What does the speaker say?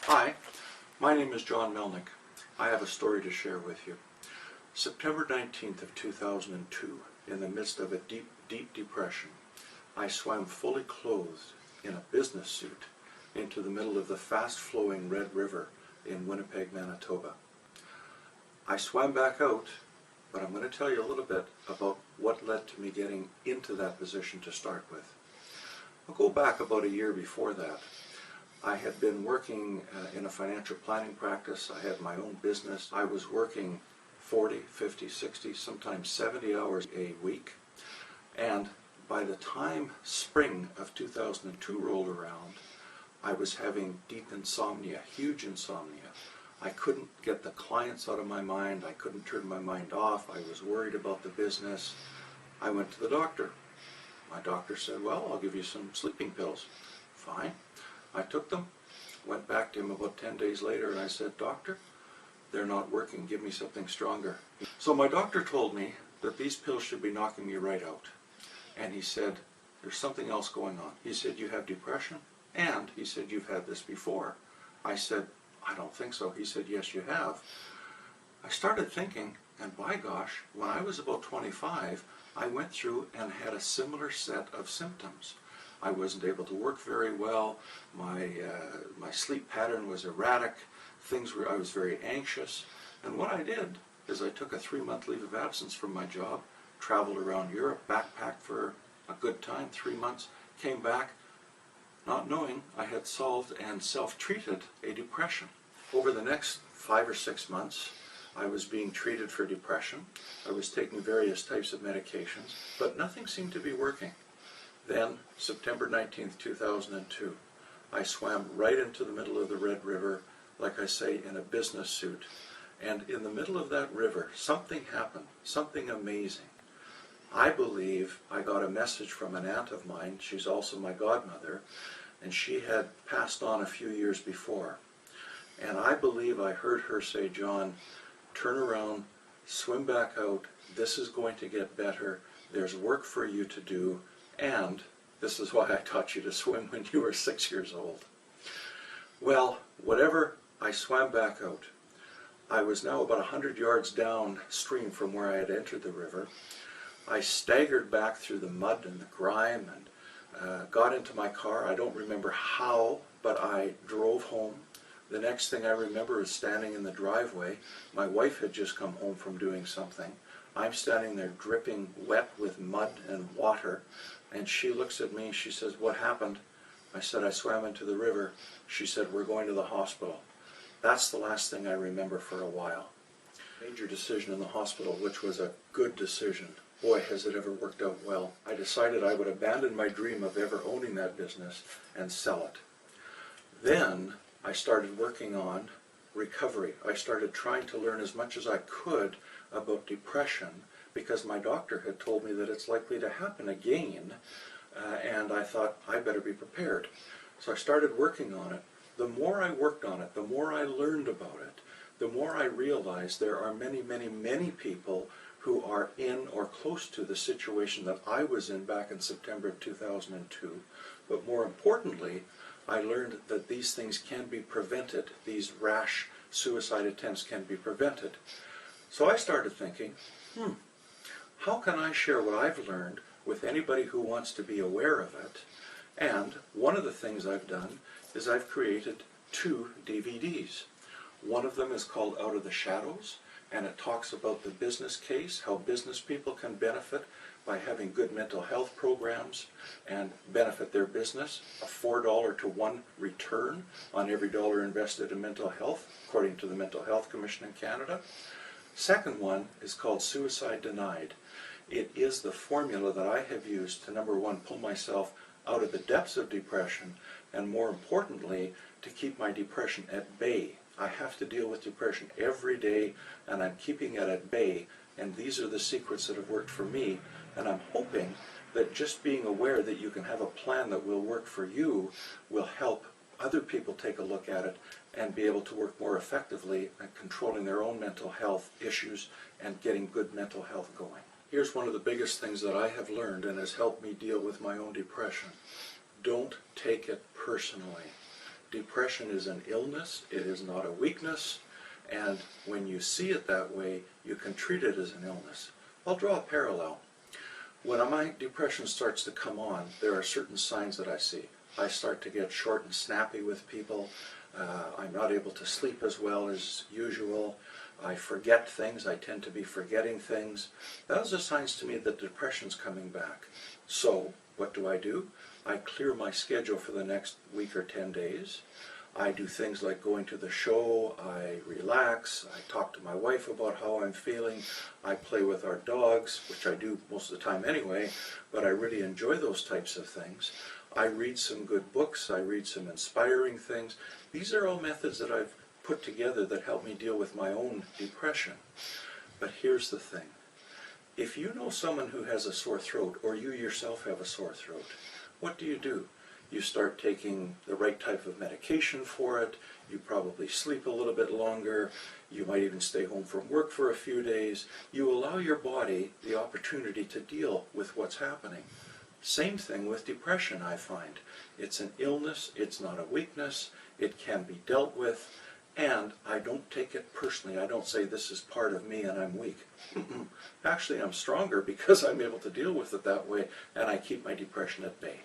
Hi, my name is John Melnick. I have a story to share with you. September 19th of 2002, in the midst of a deep depression, I swam fully clothed in a business suit into the middle of the fast-flowing Red River in Winnipeg, Manitoba. I swam back out, but I'm going to tell you a little bit about what led to me getting into that position to start with. I'll go back about a year before that. I had been working in a financial planning practice. I had my own business. I was working 40, 50, 60, sometimes 70 hours a week. And by the time spring of 2002 rolled around, I was having deep insomnia, huge insomnia. I couldn't get the clients out of my mind. I couldn't turn my mind off. I was worried about the business. I went to the doctor. My doctor said, well, I'll give you some sleeping pills. Fine. I took them, went back to him about 10 days later, and I said, Doctor, they're not working. Give me something stronger. So my doctor told me that these pills should be knocking me right out. And he said, there's something else going on. He said, you have depression, and he said, you've had this before. I said, I don't think so. He said, yes, you have. I started thinking, and by gosh, when I was about 25, I went through and had a similar set of symptoms. I wasn't able to work very well. My sleep pattern was erratic. I was very anxious. And what I did is I took a 3-month leave of absence from my job, traveled around Europe, backpacked for a good time, 3 months, came back, not knowing I had solved and self-treated a depression. Over the next 5 or 6 months, I was being treated for depression. I was taking various types of medications, but nothing seemed to be working. Then, September 19th, 2002, I swam right into the middle of the Red River, like I say, in a business suit. And in the middle of that river, something happened, something amazing. I believe I got a message from an aunt of mine. She's also my godmother, and she had passed on a few years before. And I believe I heard her say, John, turn around, swim back out, this is going to get better, there's work for you to do, and this is why I taught you to swim when you were 6 years old. Well, whatever, I swam back out. I was now about 100 yards downstream from where I had entered the river. I staggered back through the mud and the grime and got into my car. I don't remember how, but I drove home. The next thing I remember is standing in the driveway. My wife had just come home from doing something. I'm standing there dripping wet with mud and water, and she looks at me, she says, what happened? I said, I swam into the river. She said, we're going to the hospital. That's the last thing I remember for a while. Major decision in the hospital, which was a good decision. Boy, has it ever worked out well. I decided I would abandon my dream of ever owning that business and sell it. Then I started working on recovery. I started trying to learn as much as I could about depression because my doctor had told me that it's likely to happen again, and I thought I better be prepared. So I started working on it. The more I worked on it, the more I learned about it, the more I realized there are many, many, many people who are in or close to the situation that I was in back in September of 2002. But more importantly, I learned that these things can be prevented. These rash suicide attempts can be prevented. So I started thinking, how can I share what I've learned with anybody who wants to be aware of it? And one of the things I've done is I've created 2 DVDs. One of them is called Out of the Shadows, and it talks about the business case, how business people can benefit by having good mental health programs and benefit their business. A $4 to 1 return on every dollar invested in mental health, according to the Mental Health Commission in Canada. Second one is called Suicide Denied. It is the formula that I have used to, number one, pull myself out of the depths of depression, and more importantly, to keep my depression at bay. I have to deal with depression every day, and I'm keeping it at bay, and these are the secrets that have worked for me, and I'm hoping that just being aware that you can have a plan that will work for you will help other people take a look at it and be able to work more effectively at controlling their own mental health issues and getting good mental health going. Here's one of the biggest things that I have learned and has helped me deal with my own depression. Don't take it personally. depression is an illness, it is not a weakness, and when you see it that way, you can treat it as an illness. I'll draw a parallel. When my depression starts to come on, there are certain signs that I see. I start to get short and snappy with people. I'm not able to sleep as well as usual. I forget things. I tend to be forgetting things. Those are signs to me that depression's coming back. So what do? I clear my schedule for the next week or 10 days. I do things like going to the show, I relax, I talk to my wife about how I'm feeling, I play with our dogs, which I do most of the time anyway, but I really enjoy those types of things. I read some good books, I read some inspiring things. These are all methods that I've put together that help me deal with my own depression. But here's the thing. If you know someone who has a sore throat, or you yourself have a sore throat, what do? You start taking the right type of medication for it, you probably sleep a little bit longer, you might even stay home from work for a few days. You allow your body the opportunity to deal with what's happening. Same thing with depression, I find. It's an illness, it's not a weakness, it can be dealt with, and I don't take it personally. I don't say this is part of me and I'm weak. Actually, I'm stronger because I'm able to deal with it that way, and I keep my depression at bay.